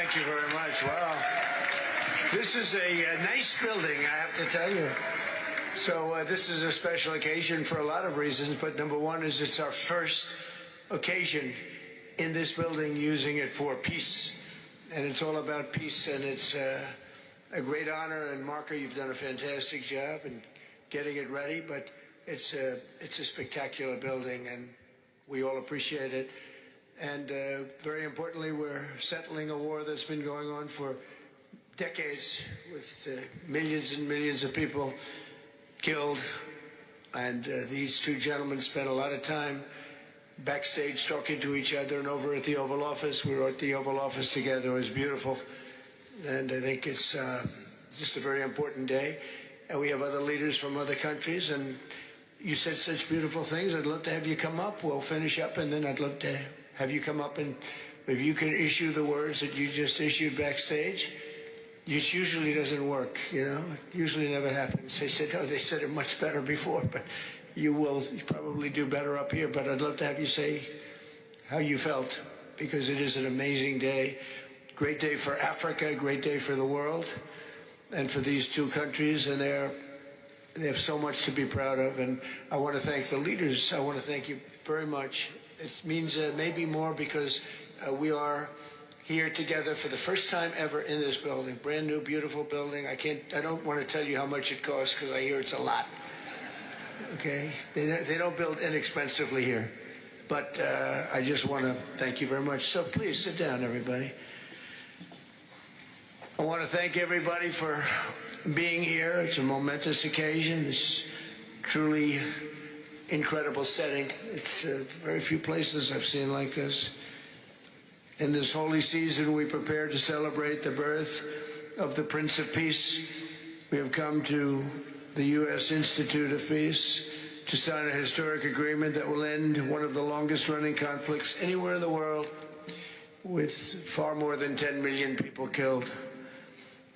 Thank you very much. Wow. This is a nice building, I have to tell you. So this is a special occasion for a lot of reasons, but number one is it's our first occasion in this building using it for peace. And it's all about peace, and it's a great honor. And Marco, you've done a fantastic job in getting it ready, but it's a spectacular building, and we all appreciate it. And very importantly, we're settling a war that's been going on for decades with millions and millions of people killed. And these two gentlemen spent a lot of time backstage talking to each other, and over at the Oval Office. We were at the Oval Office together. It was beautiful. And I think it's just a very important day. And we have other leaders from other countries. And you said such beautiful things. I'd love to have you come up. We'll finish up, and then I'd love to have you come up, and if you can issue the words that you just issued backstage. It usually doesn't work, you know. It usually never happens. They said, oh, they said it much better before, but you will probably do better up here. But I'd love to have you say how you felt, because it is an amazing day. Great day for Africa, great day for the world, and for these two countries. And they have so much to be proud of. And I want to thank the leaders. I want to thank you very much. It means maybe more because we are here together for the first time ever in this building. Brand new, beautiful building. I don't want to tell you how much it costs, because I hear it's a lot. Okay? They don't build inexpensively here. But I just want to thank you very much. So please sit down, everybody. I want to thank everybody for being here. It's a momentous occasion. It's truly incredible setting. It's very few places I've seen like this. In this holy season, we prepare to celebrate the birth of the Prince of Peace. We have come to the U.S. Institute of Peace to sign a historic agreement that will end one of the longest-running conflicts anywhere in the world, with far more than 10 million people killed.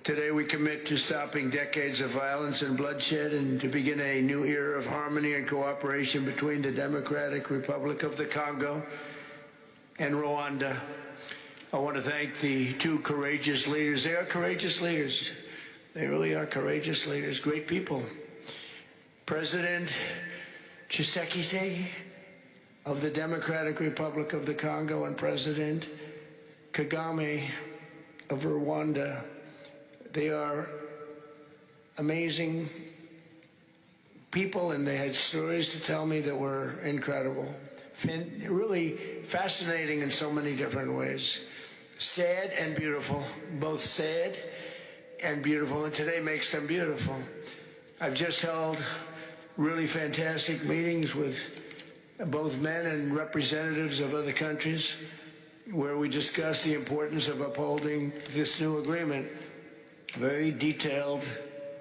Today, we commit to stopping decades of violence and bloodshed and to begin a new era of harmony and cooperation between the Democratic Republic of the Congo and Rwanda. I want to thank the two courageous leaders. They are courageous leaders. They really are courageous leaders, great people. President Tshisekedi of the Democratic Republic of the Congo and President Kagame of Rwanda. They are amazing people, and they had stories to tell me that were incredible. Really fascinating in so many different ways. Sad and beautiful, both sad and beautiful, and today makes them beautiful. I've just held really fantastic meetings with both men and representatives of other countries where we discussed the importance of upholding this new agreement. Very detailed,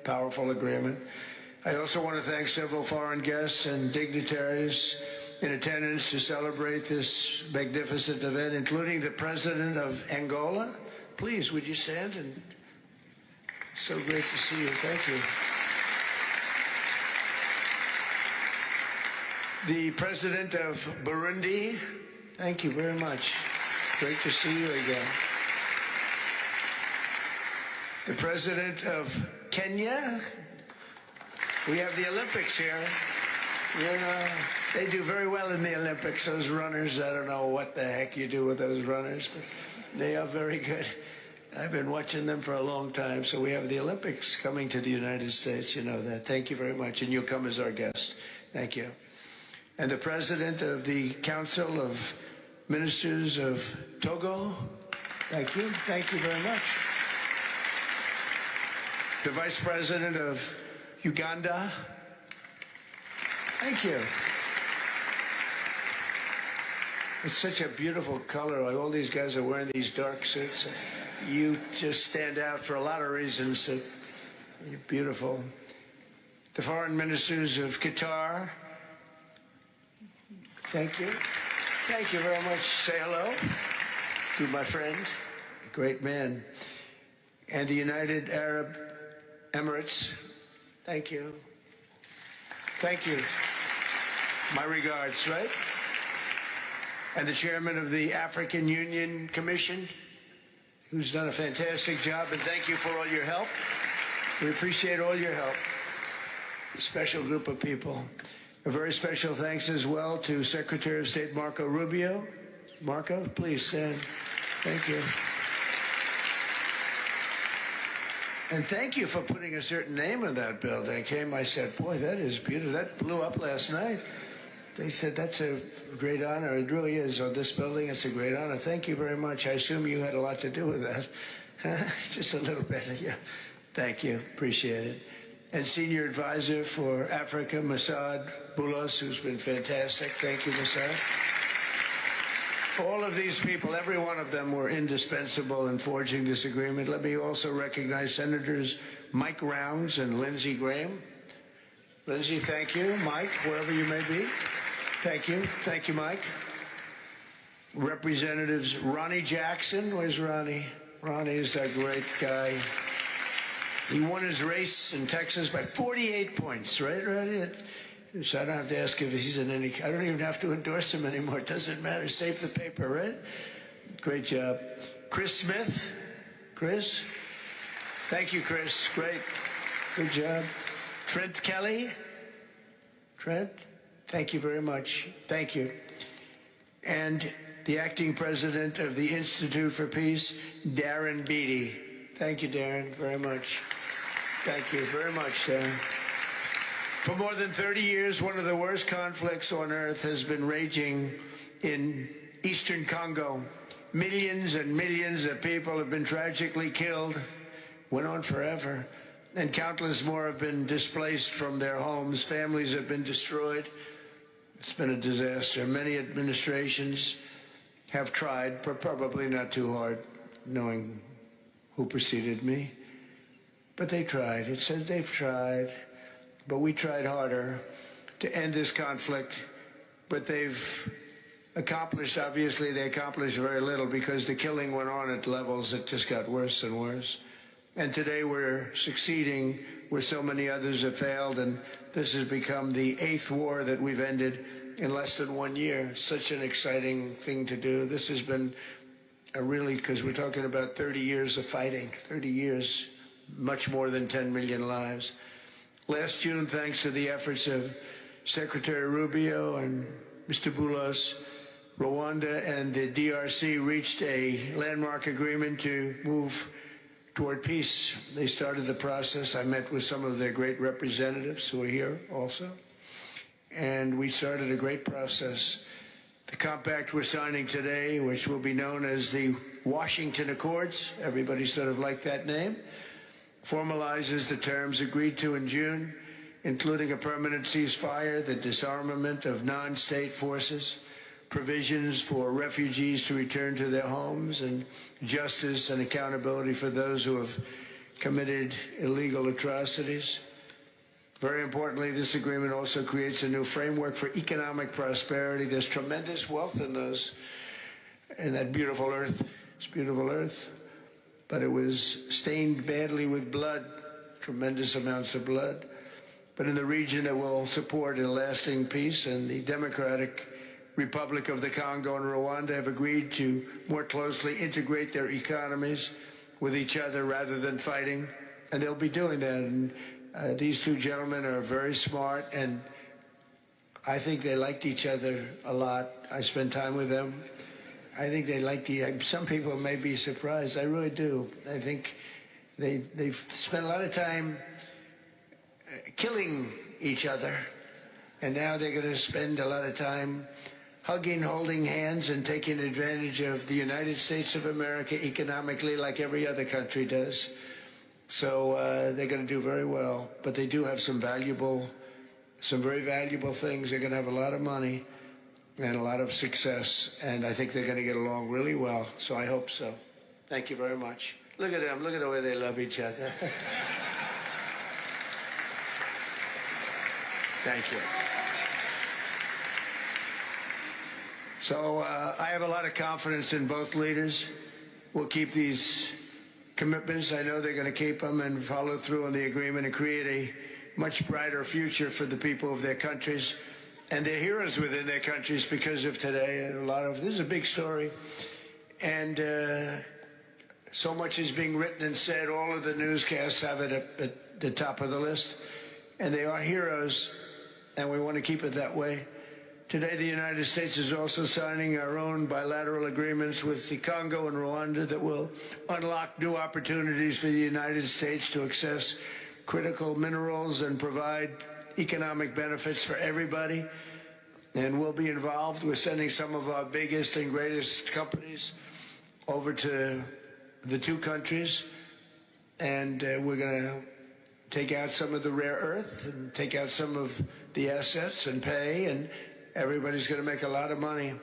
powerful agreement. I also want to thank several foreign guests and dignitaries in attendance to celebrate this magnificent event, including the President of Angola. Please, would you stand? And so great to see you. Thank you. The President of Burundi. Thank you very much. Great to see you again. The President of Kenya. We have the Olympics here. You know, they do very well in the Olympics, those runners. I don't know what the heck you do with those runners, but they are very good. I've been watching them for a long time. So we have the Olympics coming to the United States. You know that. Thank you very much. And you'll come as our guest. Thank you. And the President of the Council of Ministers of Togo. Thank you. Thank you very much. The Vice President of Uganda. Thank you. It's such a beautiful color. Like all these guys are wearing these dark suits. You just stand out for a lot of reasons. You're beautiful. The foreign ministers of Qatar. Thank you. Thank you very much. Say hello to my friend, a great man. And the United Arab Emirates. Thank you. Thank you. My regards, right? And the chairman of the African Union Commission, who's done a fantastic job, and thank you for all your help. We appreciate all your help. A special group of people. A very special thanks as well to Secretary of State Marco Rubio. Marco, please stand. Thank you. And thank you for putting a certain name in that building. I said, boy, that is beautiful. That blew up last night. They said, that's a great honor. It really is. On this building, it's a great honor. Thank you very much. I assume you had a lot to do with that. Just a little bit. Yeah. Thank you. Appreciate it. And Senior Advisor for Africa, Masad Boulos, who's been fantastic. Thank you, Masad. All of these people, every one of them were indispensable in forging this agreement. Let me also recognize Senators Mike Rounds and Lindsey Graham. Lindsey, thank you. Mike, wherever you may be. Thank you. Thank you, Mike. Representatives Ronnie Jackson. Where's Ronnie? Ronnie is a great guy. He won his race in Texas by 48 points, right, Ronnie? So I don't have to ask if he's in any... I don't even have to endorse him anymore. It doesn't matter. Save the paper, right? Great job. Chris Smith. Chris? Thank you, Chris. Great. Good job. Trent Kelly. Trent? Thank you very much. Thank you. And the acting president of the Institute for Peace, Darren Beatty. Thank you, Darren, very much. Thank you very much, Darren. For more than 30 years, one of the worst conflicts on earth has been raging in eastern Congo. Millions and millions of people have been tragically killed, went on forever, and countless more have been displaced from their homes. Families have been destroyed. It's been a disaster. Many administrations have tried, but probably not too hard, knowing who preceded me. But they tried. It said they've tried. But we tried harder to end this conflict. But they've accomplished, obviously, they accomplished very little because the killing went on at levels that just got worse and worse. And today we're succeeding where so many others have failed. And this has become the 8th war that we've ended in less than 1 year. Such an exciting thing to do. This has been a really, because we're talking about 30 years of fighting, 30 years, much more than 10 million lives. Last June, thanks to the efforts of Secretary Rubio and Mr. Boulos, Rwanda and the DRC reached a landmark agreement to move toward peace. They started the process. I met with some of their great representatives who are here also. And we started a great process. The compact we're signing today, which will be known as the Washington Accords, everybody sort of liked that name, formalizes the terms agreed to in June, including a permanent ceasefire, the disarmament of non-state forces, provisions for refugees to return to their homes, and justice and accountability for those who have committed illegal atrocities. Very importantly, this agreement also creates a new framework for economic prosperity. There's tremendous wealth in that beautiful earth. It's beautiful earth. But it was stained badly with blood, tremendous amounts of blood. But in the region that will support a lasting peace, and the Democratic Republic of the Congo and Rwanda have agreed to more closely integrate their economies with each other rather than fighting. And they'll be doing that. And these two gentlemen are very smart, and I think they liked each other a lot. I spent time with them. I think they like some people may be surprised. I really do. I think they've spent a lot of time killing each other, and now they're going to spend a lot of time hugging, holding hands, and taking advantage of the United States of America economically like every other country does. So they're going to do very well. But they do have some very valuable things. They're going to have a lot of money and a lot of success, and I think they're going to get along really well, so I hope so. Thank you very much. Look at them. Look at the way they love each other. Thank you. So I have a lot of confidence in both leaders. We'll keep these commitments. I know they're going to keep them and follow through on the agreement and create a much brighter future for the people of their countries. And they're heroes within their countries because of today. And this is a big story. And So much is being written and said. All of the newscasts have it at the top of the list. And they are heroes, and we want to keep it that way. Today, the United States is also signing our own bilateral agreements with the Congo and Rwanda that will unlock new opportunities for the United States to access critical minerals and provide economic benefits for everybody. And we'll be involved with sending some of our biggest and greatest companies over to the two countries. And we're going to take out some of the rare earth and take out some of the assets and pay, and everybody's going to make a lot of money.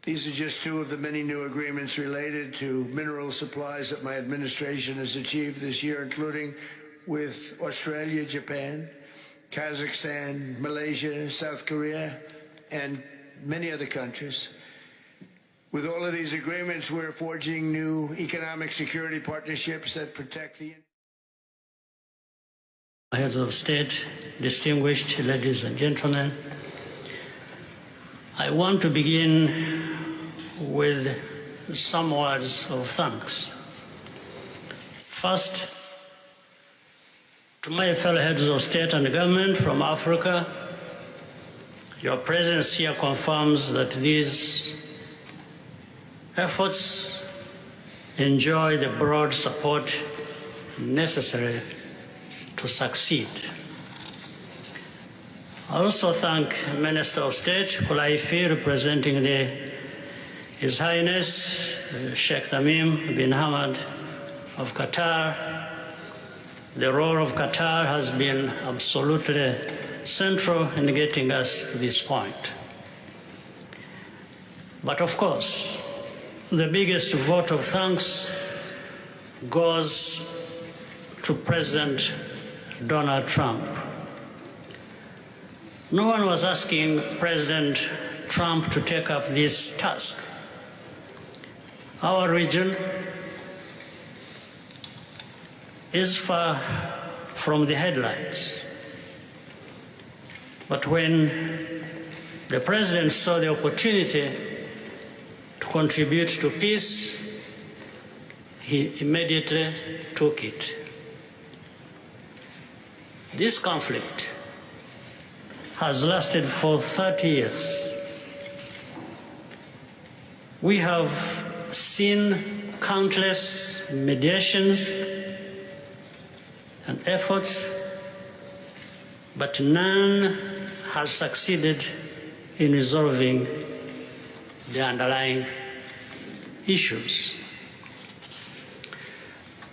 These are just two of the many new agreements related to mineral supplies that my administration has achieved this year, including with Australia, Japan, Kazakhstan, Malaysia, South Korea, and many other countries. With all of these agreements, we're forging new economic security partnerships that protect the... Heads of state, distinguished ladies and gentlemen, I want to begin with some words of thanks. First, to my fellow heads of state and government from Africa, your presence here confirms that these efforts enjoy the broad support necessary to succeed. I also thank Minister of State Kulaifi, representing His Highness Sheikh Tamim bin Hamad of Qatar. The role of Qatar has been absolutely central in getting us to this point. But of course, the biggest vote of thanks goes to President Donald Trump. No one was asking President Trump to take up this task. Our region is far from the headlines. But when the President saw the opportunity to contribute to peace, he immediately took it. This conflict has lasted for 30 years. We have seen countless mediations and efforts, but none has succeeded in resolving the underlying issues.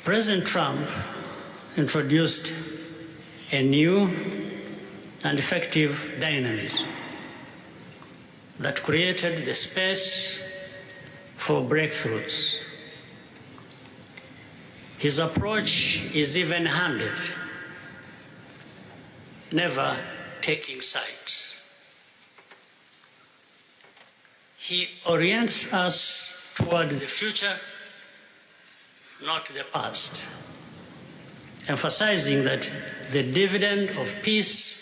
President Trump introduced a new and effective dynamism that created the space for breakthroughs. His approach is even-handed, never taking sides. He orients us toward the future, not the past, emphasizing that the dividend of peace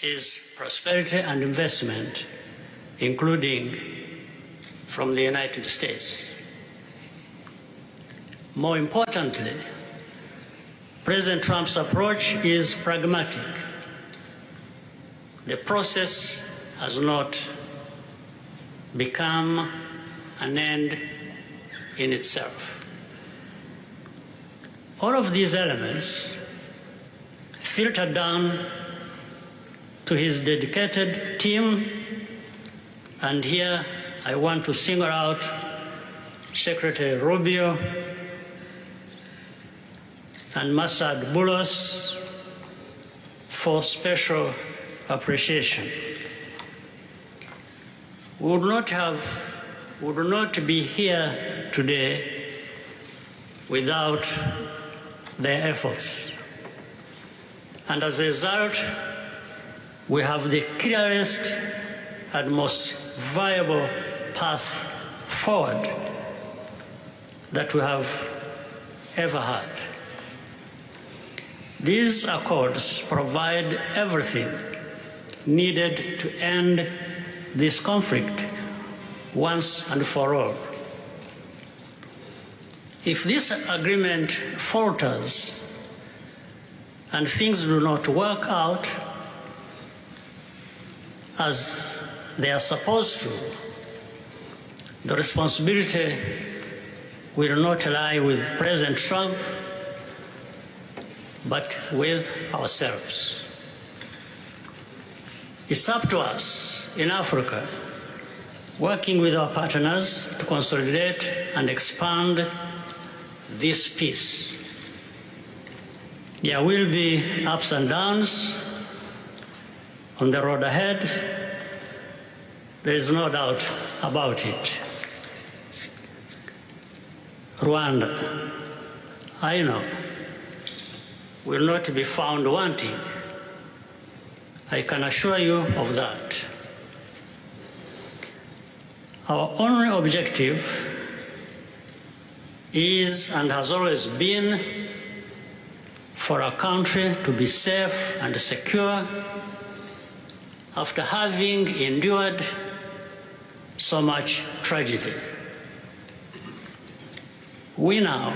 is prosperity and investment, including from the United States. More importantly, President Trump's approach is pragmatic. The process has not become an end in itself. All of these elements filter down to his dedicated team, and here I want to single out Secretary Rubio and Masad Boulos for special appreciation. We would not be here today without their efforts. And as a result, we have the clearest and most viable path forward that we have ever had. These accords provide everything needed to end this conflict once and for all. If this agreement falters and things do not work out as they are supposed to, the responsibility will not lie with President Trump, but with ourselves. It's up to us in Africa, working with our partners to consolidate and expand this peace. There will be ups and downs on the road ahead. There is no doubt about it. Rwanda, I know, will not be found wanting. I can assure you of that. Our only objective is and has always been for our country to be safe and secure after having endured so much tragedy. We now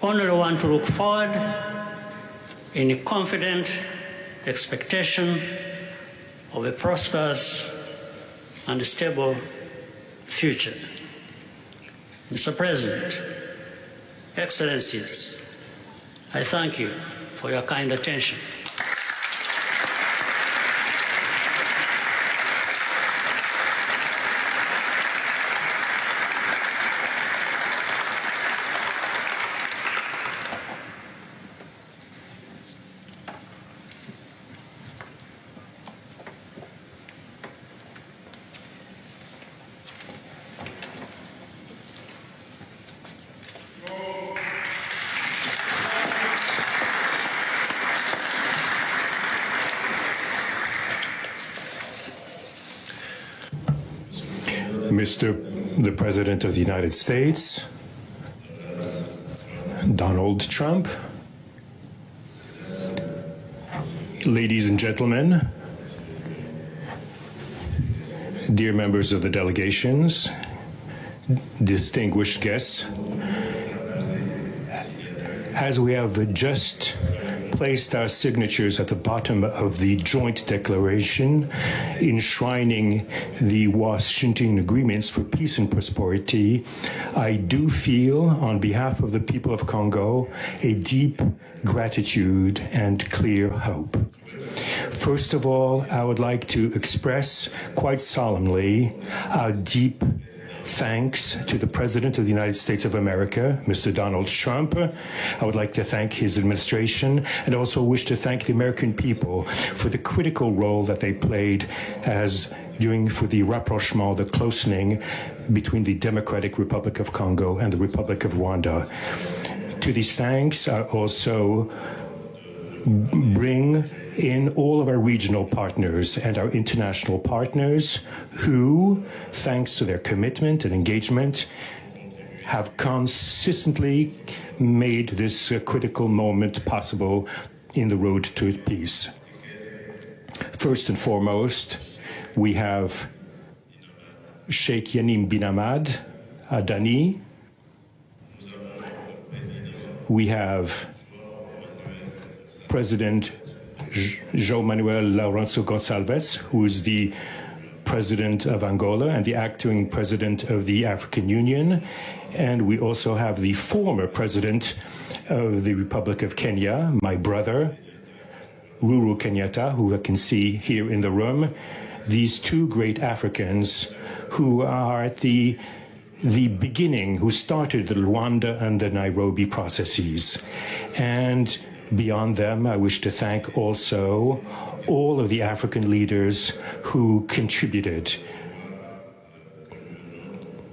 only want to look forward in confident expectation of a prosperous and stable future. Mr. President, Excellencies, I thank you for your kind attention. Mr. the President of the United States, Donald Trump, ladies and gentlemen, dear members of the delegations, distinguished guests, as we have just placed our signatures at the bottom of the joint declaration enshrining the Washington agreements for peace and prosperity, I do feel, on behalf of the people of Congo, a deep gratitude and clear hope. First of all, I would like to express quite solemnly our deep thanks to the President of the United States of America, Mr. Donald Trump. I would like to thank his administration and also wish to thank the American people for the critical role that they played for the rapprochement, the closening between the Democratic Republic of Congo and the Republic of Rwanda. To these thanks, I also bring in all of our regional partners and our international partners who, thanks to their commitment and engagement, have consistently made this critical moment possible in the road to peace. First and foremost, we have Sheikh Yanim bin Ahmad Adani. We have President João Manuel Lourenço Gonçalves, who is the President of Angola and the acting President of the African Union. And we also have the former President of the Republic of Kenya, my brother, Uhuru Kenyatta, who I can see here in the room. These two great Africans who are at the beginning, who started the Rwanda and the Nairobi processes. And beyond them, I wish to thank also all of the African leaders who contributed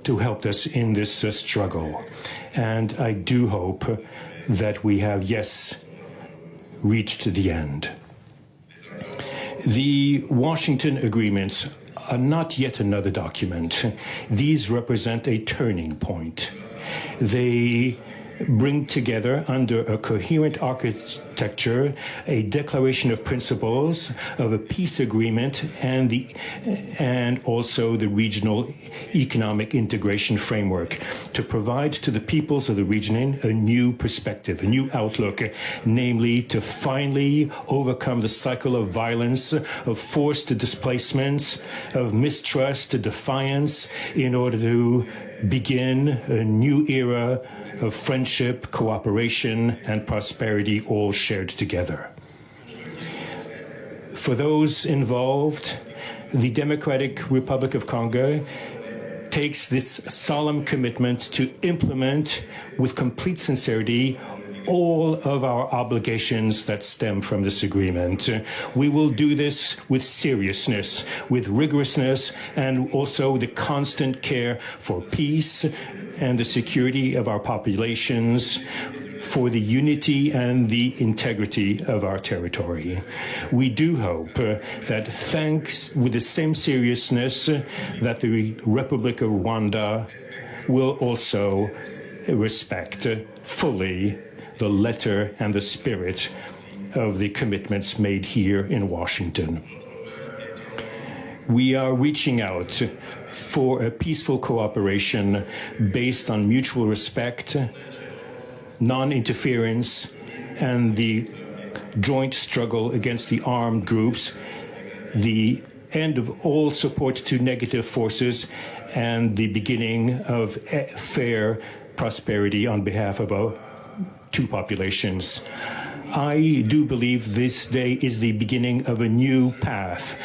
to help us in this struggle. And I do hope that we have, yes, reached the end. The Washington agreements are not yet another document. These represent a turning point. They bring together under a coherent architecture a declaration of principles of a peace agreement and also the regional economic integration framework to provide to the peoples of the region a new perspective, a new outlook, namely to finally overcome the cycle of violence, of forced displacements, of mistrust, defiance, in order to begin a new era of friendship, cooperation, and prosperity, all shared together. For those involved, the Democratic Republic of Congo takes this solemn commitment to implement with complete sincerity all of our obligations that stem from this agreement. We will do this with seriousness, with rigorousness, and also the constant care for peace and the security of our populations, for the unity and the integrity of our territory. We do hope that thanks with the same seriousness that the Republic of Rwanda will also respect fully the letter and the spirit of the commitments made here in Washington. We are reaching out for a peaceful cooperation based on mutual respect, non-interference, and the joint struggle against the armed groups, the end of all support to negative forces, and the beginning of fair prosperity on behalf of our two populations. I do believe this day is the beginning of a new path.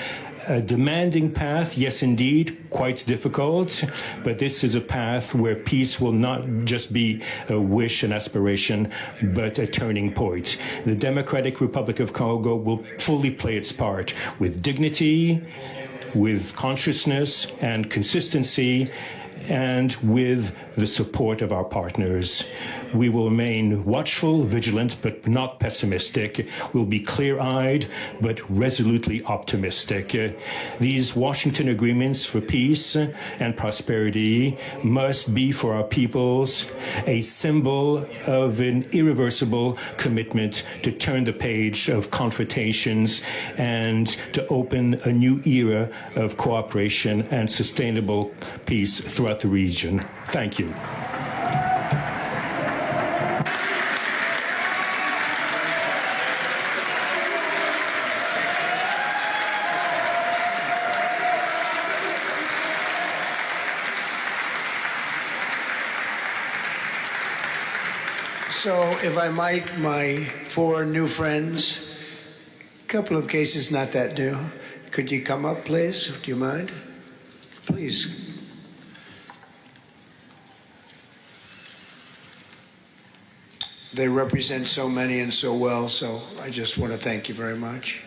A demanding path, yes indeed, quite difficult, but this is a path where peace will not just be a wish and aspiration, but a turning point. The Democratic Republic of Congo will fully play its part with dignity, with consciousness and consistency, and with the support of our partners. We will remain watchful, vigilant, but not pessimistic. We'll be clear-eyed, but resolutely optimistic. These Washington agreements for peace and prosperity must be for our peoples a symbol of an irreversible commitment to turn the page of confrontations and to open a new era of cooperation and sustainable peace throughout the region. Thank you. So, if I might, my four new friends, a couple of cases not that new. Could you come up, please? Do you mind? Please. They represent so many and so well, so I just want to thank you very much.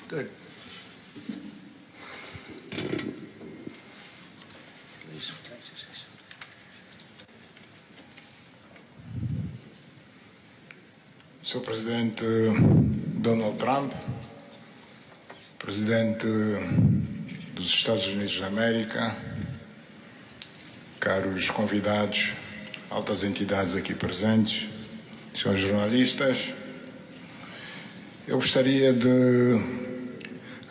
Good. Sr. Presidente Donald Trump, Presidente dos Estados Unidos da América, caros convidados, altas entidades aqui presentes, senhores jornalistas, eu gostaria de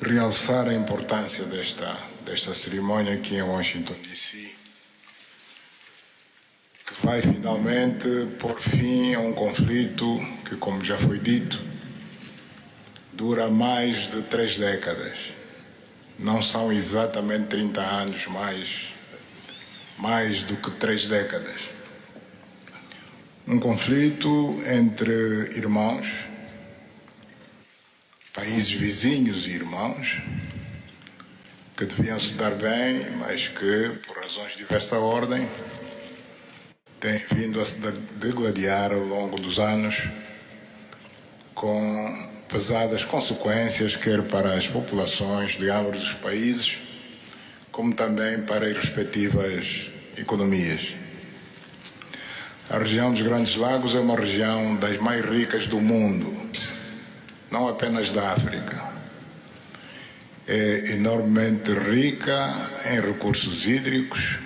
realçar a importância desta cerimônia aqui em Washington, D.C., que vai finalmente pôr fim a um conflito que, como já foi dito, dura mais de 3 décadas. Não são exatamente 30 anos, mais do que 3 décadas. Um conflito entre irmãos, países vizinhos e irmãos, que deviam se dar bem, mas que, por razões de diversa ordem, têm vindo a se degladiar ao longo dos anos, com pesadas consequências, quer para as populações de ambos os países, como também para as respectivas economias. A região dos Grandes Lagos é uma região das mais ricas do mundo, não apenas da África. É enormemente rica em recursos hídricos,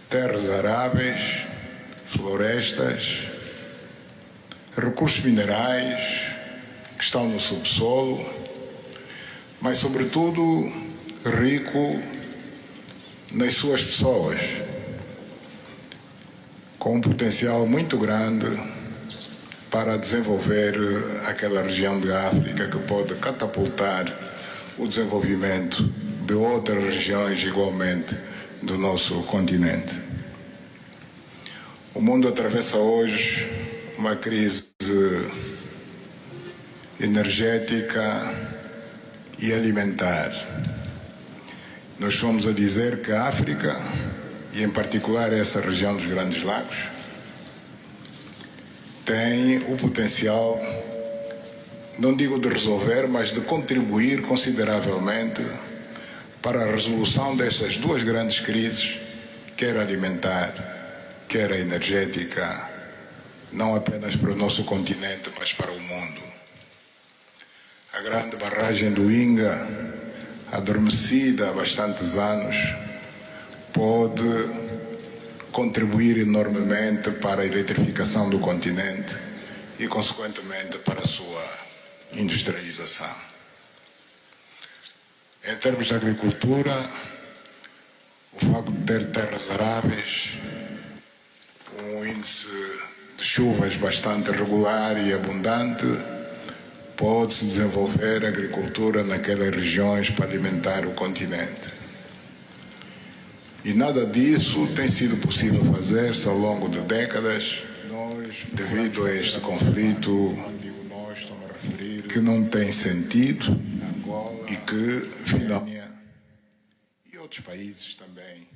terras aráveis, florestas, recursos minerais que estão no subsolo, mas, sobretudo, rico nas suas pessoas, com um potencial muito grande para desenvolver aquela região de África que pode catapultar o desenvolvimento de outras regiões igualmente do nosso continente. O mundo atravessa hoje uma crise energética e alimentar. Nós fomos a dizer que a África, e em particular essa região dos Grandes Lagos, tem o potencial, não digo de resolver, mas de contribuir consideravelmente para a resolução destas duas grandes crises, quer alimentar, quer a energética, não apenas para o nosso continente, mas para o mundo. A grande barragem do Inga, adormecida há bastantes anos, pode contribuir enormemente para a eletrificação do continente e, consequentemente, para a sua industrialização. Em termos de agricultura, o facto de ter terras aráveis, um índice de chuvas bastante regular e abundante, pode-se desenvolver agricultura naquelas regiões para alimentar o continente. E nada disso tem sido possível fazer-se ao longo de décadas, devido a este conflito que não tem sentido e que, finalmente, e outros países também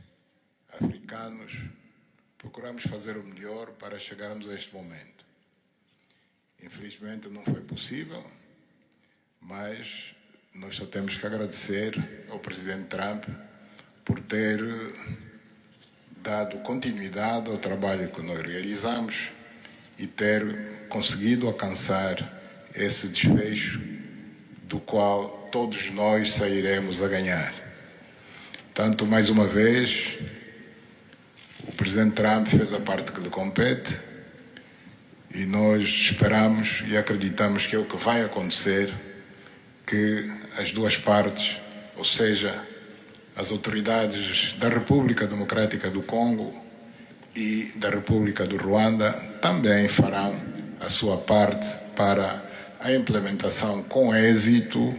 africanos, procuramos fazer o melhor para chegarmos a este momento. Infelizmente não foi possível, mas nós só temos que agradecer ao presidente Trump por ter dado continuidade ao trabalho que nós realizamos e ter conseguido alcançar esse desfecho do qual todos nós sairemos a ganhar. Tanto, mais uma vez, o presidente Trump fez a parte que lhe compete e nós esperamos e acreditamos que é o que vai acontecer, que as duas partes, ou seja, as autoridades da República Democrática do Congo e da República do Rwanda também farão a sua parte para a implementação com êxito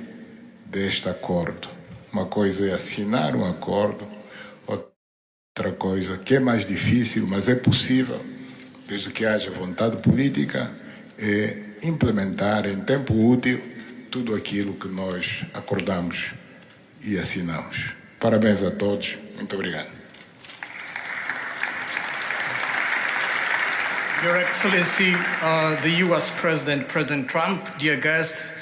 deste acordo. Uma coisa é assinar um acordo, outra coisa que é mais difícil, mas é possível, desde que haja vontade política, é implementar em tempo útil tudo aquilo que nós acordamos e assinamos. Parabéns a todos. Muito obrigado. Your Excellency, the U.S. President, President Trump, dear guests,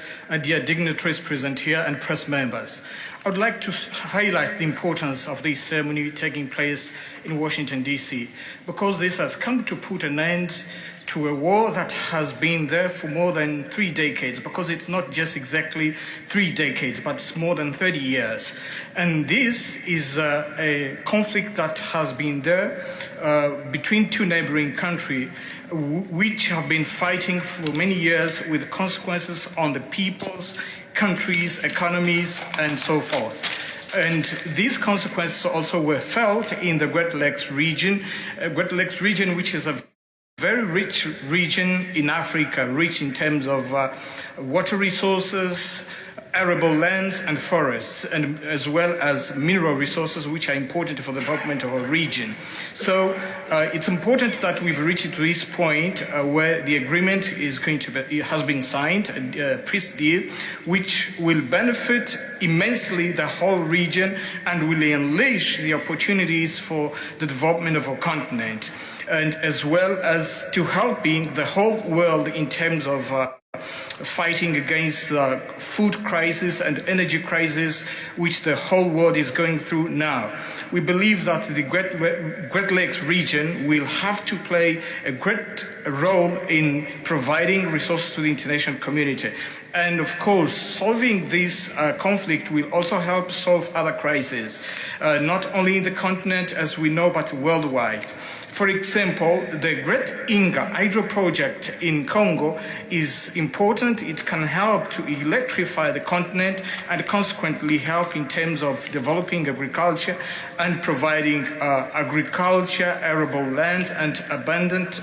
dear dignitaries present here, and press members. I would like to highlight the importance of this ceremony taking place in Washington, D.C., because this has come to put an end to a war that has been there for more than 3 decades, because it's not just exactly 3 decades, but it's more than 30 years. And this is a conflict that has been there between two neighboring countries, which have been fighting for many years with consequences on the peoples, countries, economies, and so forth. And these consequences also were felt in the Great Lakes region, which is a very rich region in Africa, rich in terms of water resources, arable lands and forests, and as well as mineral resources, which are important for the development of our region. So it's important that we've reached to this point where the agreement is going to be, has been signed, a peace deal, which will benefit immensely the whole region and will unleash the opportunities for the development of our continent, and as well as to helping the whole world in terms of fighting against the food crisis and energy crisis which the whole world is going through now. We believe that the Great Lakes region will have to play a great role in providing resources to the international community. And of course, solving this conflict will also help solve other crises, not only in the continent as we know, but worldwide. For example, the Great Inga hydro project in Congo is important. It can help to electrify the continent and consequently help in terms of developing agriculture and providing agriculture, arable lands and abundant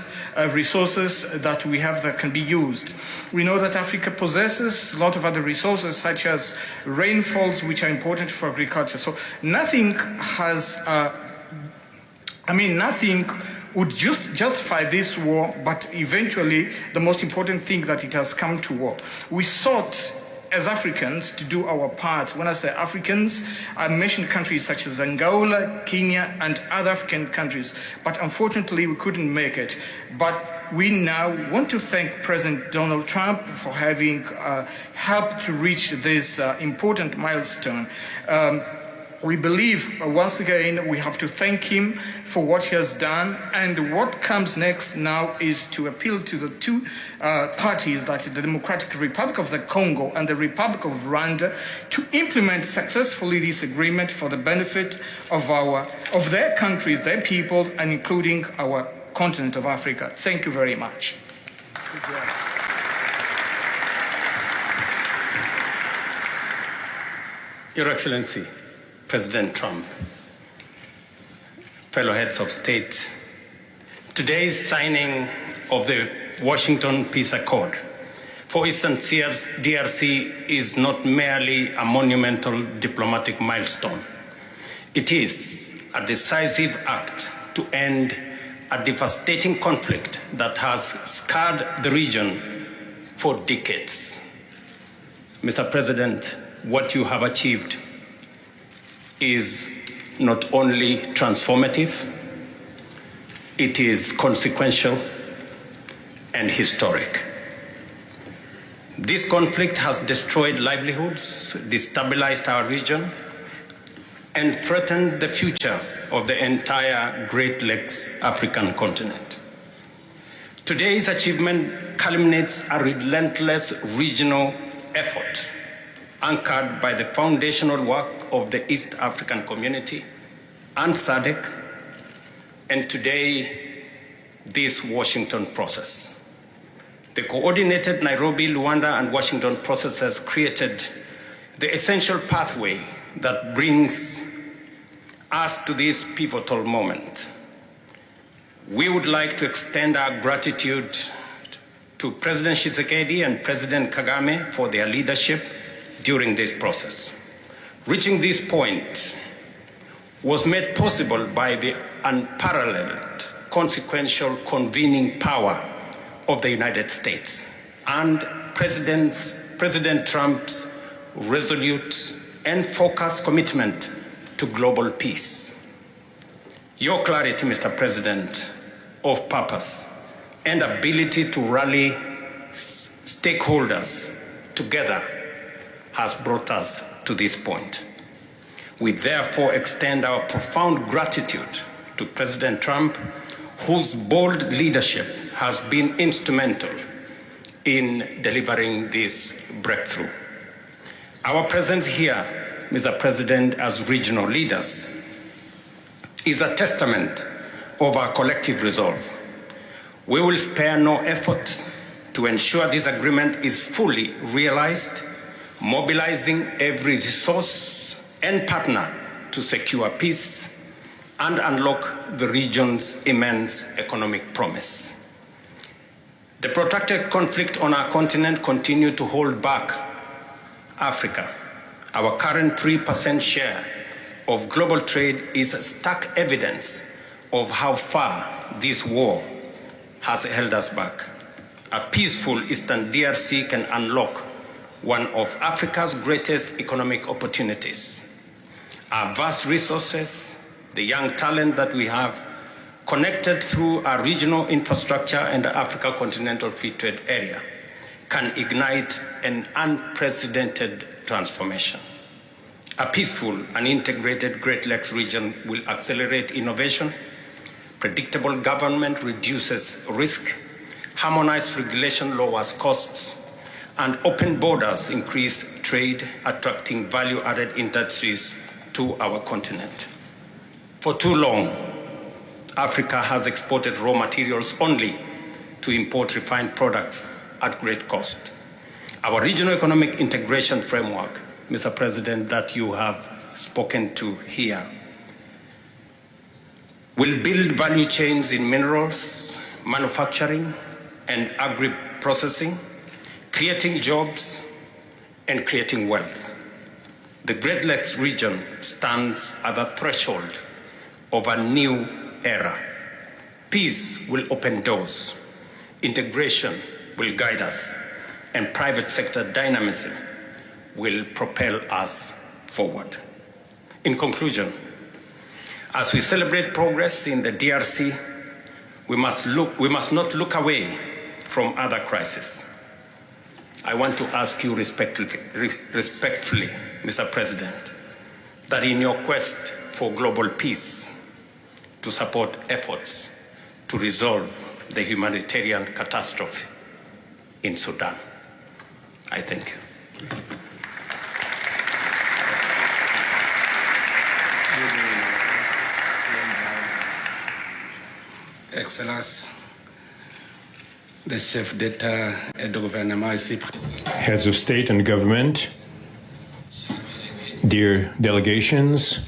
resources that we have that can be used. We know that Africa possesses a lot of other resources such as rainfalls, which are important for agriculture. So nothing has nothing would just justify this war, but eventually the most important thing that it has come to war. We sought as Africans to do our part. When I say Africans, I mentioned countries such as Angola, Kenya, and other African countries, but unfortunately we couldn't make it. But we now want to thank President Donald Trump for having helped to reach this important milestone. We believe, once again, we have to thank him for what he has done. And what comes next now is to appeal to the two parties, that is the Democratic Republic of the Congo and the Republic of Rwanda, to implement successfully this agreement for the benefit of their countries, their people, and including our continent of Africa. Thank you very much. Good job. Your Excellency, President Trump, fellow heads of state, today's signing of the Washington Peace Accord for Eastern DRC is not merely a monumental diplomatic milestone. It is a decisive act to end a devastating conflict that has scarred the region for decades. Mr. President, what you have achieved is not only transformative, it is consequential and historic. This conflict has destroyed livelihoods, destabilized our region, and threatened the future of the entire Great Lakes African continent. Today's achievement culminates a relentless regional effort anchored by the foundational work of the East African Community and SADC, and today, this Washington process. The coordinated Nairobi, Rwanda, and Washington process has created the essential pathway that brings us to this pivotal moment. We would like to extend our gratitude to President Tshisekedi and President Kagame for their leadership during this process. Reaching this point was made possible by the unparalleled consequential convening power of the United States and President Trump's resolute and focused commitment to global peace. Your clarity, Mr. President, of purpose and ability to rally stakeholders together has brought us to this point. We therefore extend our profound gratitude to President Trump, whose bold leadership has been instrumental in delivering this breakthrough. Our presence here, Mr. President, as regional leaders, is a testament of our collective resolve. We will spare no effort to ensure this agreement is fully realized, mobilizing every resource and partner to secure peace and unlock the region's immense economic promise. The protracted conflict on our continent continues to hold back Africa. Our current 3% share of global trade is stark evidence of how far this war has held us back. A peaceful Eastern DRC can unlock one of Africa's greatest economic opportunities. Our vast resources, the young talent that we have, connected through our regional infrastructure and the Africa Continental Free Trade Area, can ignite an unprecedented transformation. A peaceful and integrated Great Lakes region will accelerate innovation, predictable government reduces risk, harmonized regulation lowers costs, and open borders increase trade, attracting value-added industries to our continent. For too long, Africa has exported raw materials only to import refined products at great cost. Our regional economic integration framework, Mr. President, that you have spoken to here, will build value chains in minerals, manufacturing, and agri-processing, creating jobs and creating wealth. The Great Lakes region stands at the threshold of a new era. Peace will open doors, integration will guide us, and private sector dynamism will propel us forward. In conclusion, as we celebrate progress in the DRC, we must not look away from other crises. I want to ask you respectfully, Mr. President, that in your quest for global peace, to support efforts to resolve the humanitarian catastrophe in Sudan. I thank you. Excellence, the chef d'État et de gouvernement ici présent. Heads of state and government, dear delegations,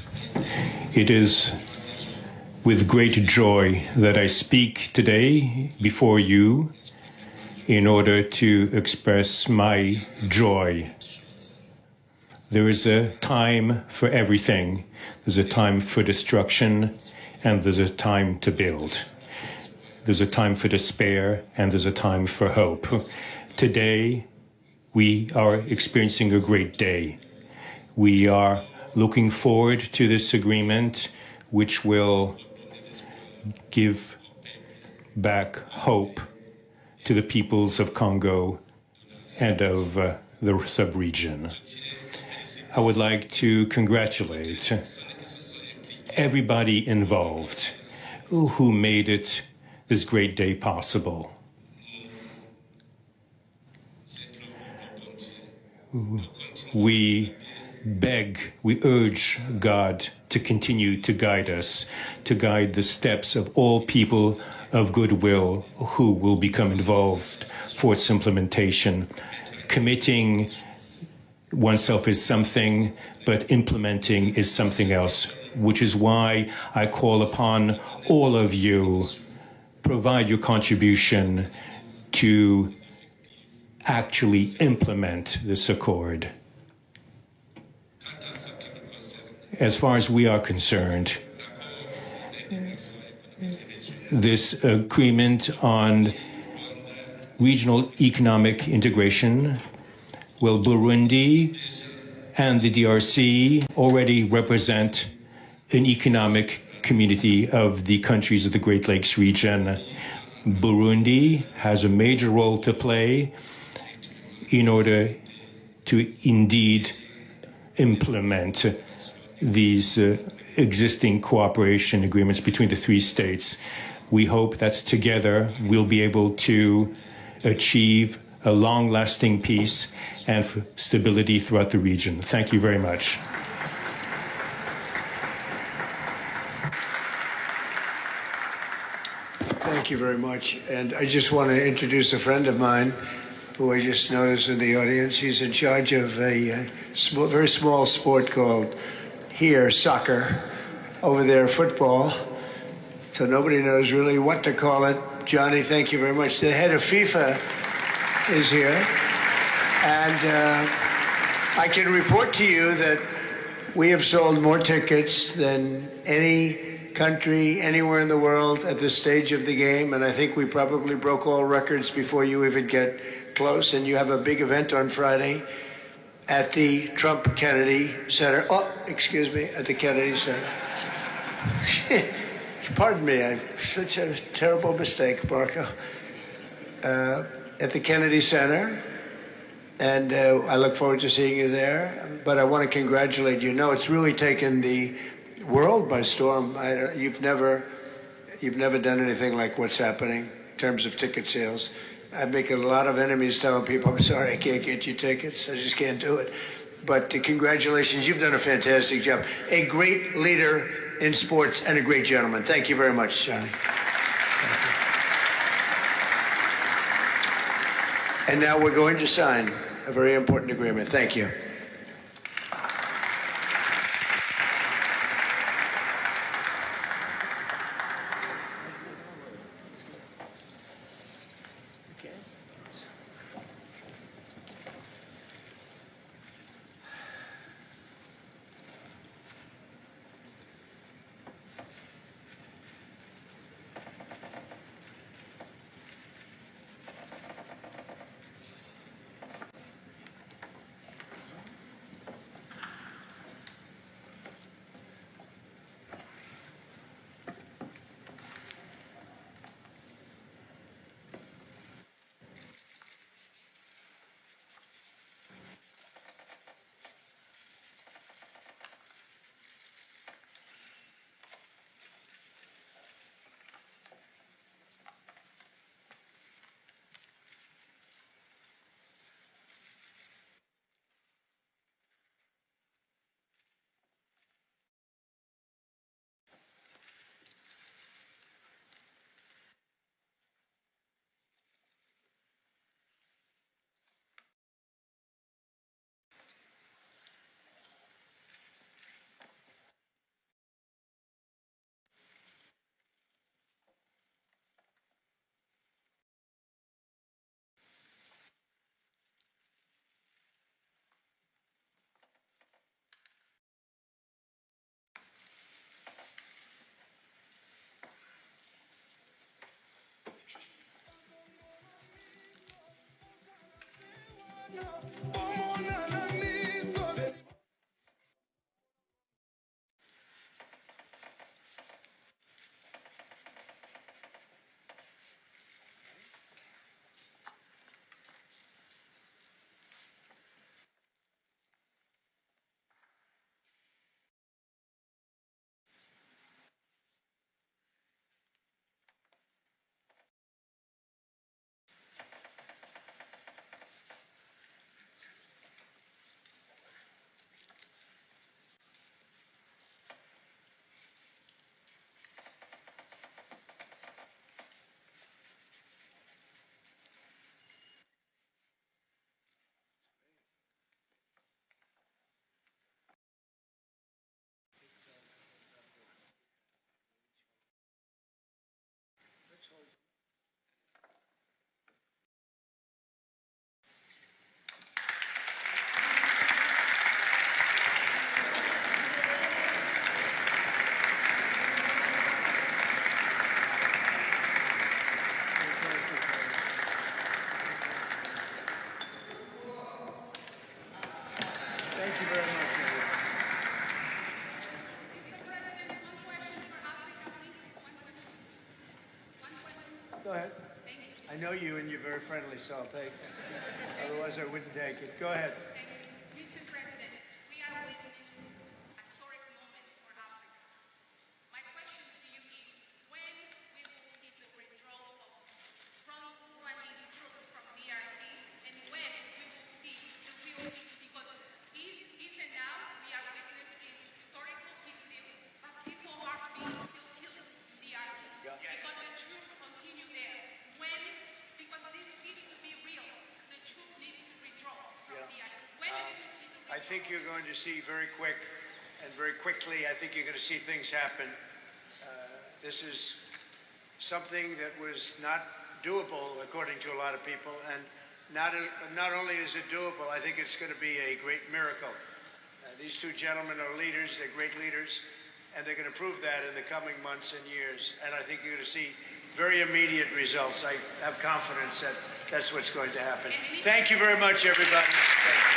it is with great joy that I speak today before you in order to express my joy. There is a time for everything. There's a time for destruction, and there's a time to build. There's a time for despair, and there's a time for hope. Today, we are experiencing a great day. We are looking forward to this agreement, which will give back hope to the peoples of Congo and of the sub-region. I would like to congratulate everybody involved who made this great day possible. We urge God to continue to guide us, to guide the steps of all people of goodwill who will become involved for its implementation. Committing oneself is something, but implementing is something else, which is why I call upon all of you, provide your contribution to actually implement this accord. As far as we are concerned, this agreement on regional economic integration, well, Burundi and the DRC already represent an economic community of the countries of the Great Lakes region. Burundi has a major role to play in order to indeed implement these existing cooperation agreements between the three states. We hope that together we'll be able to achieve a long-lasting peace and stability throughout the region. Thank you very much. Thank you very much. And I just want to introduce a friend of mine who I just noticed in the audience. He's in charge of a very small sport called here, soccer, over there, football. So nobody knows really what to call it. Johnny, thank you very much. The head of FIFA is here. And I can report to you that we have sold more tickets than any country anywhere in the world at this stage of the game. And I think we probably broke all records before you even get close. And you have a big event on Friday at the Trump Kennedy Center. Oh, excuse me, at the Kennedy Center. Pardon me, I've such a terrible mistake, Marco. At the Kennedy Center, and I look forward to seeing you there. But I want to congratulate you. No, it's really taken the world by storm. You've never done anything like what's happening in terms of ticket sales. I'm making a lot of enemies telling people, I'm sorry, I can't get you tickets. I just can't do it. But congratulations. You've done a fantastic job. A great leader in sports and a great gentleman. Thank you very much, Johnny. And now we're going to sign a very important agreement. Thank you. Go ahead. I know you and you're very friendly, so I'll take it. Otherwise, I wouldn't take it. Go ahead. Mr. President, we are witnessing a historic moment for Africa. My question to you is, when we will see the withdrawal of Rwandese troops from DRC, and when we will see the real peace? Because even now, we are witnessing this historical peace deal, but people are being still killed in DRC. Yes. Because the troops continue there. When, because this peace to be real, the troop needs to withdraw from DRC. When we will see the I think you're going to see very quickly, I think you're going to see things happen. This is something that was not doable, according to a lot of people, and not only is it doable, I think it's going to be a great miracle. These two gentlemen are leaders, they're great leaders, and they're going to prove that in the coming months and years. And I think you're going to see very immediate results. I have confidence that that's what's going to happen. Thank you very much, everybody. Thank you.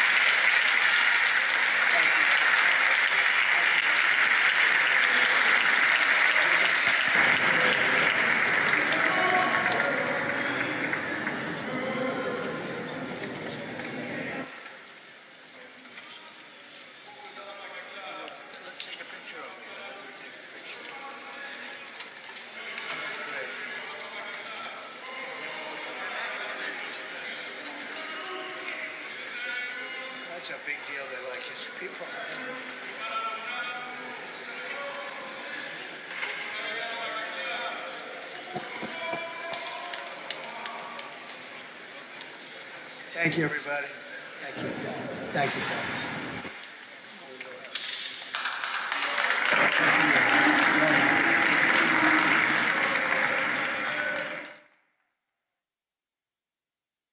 a big deal. They like his people. Thank you, everybody. Thank you. Thank you, guys.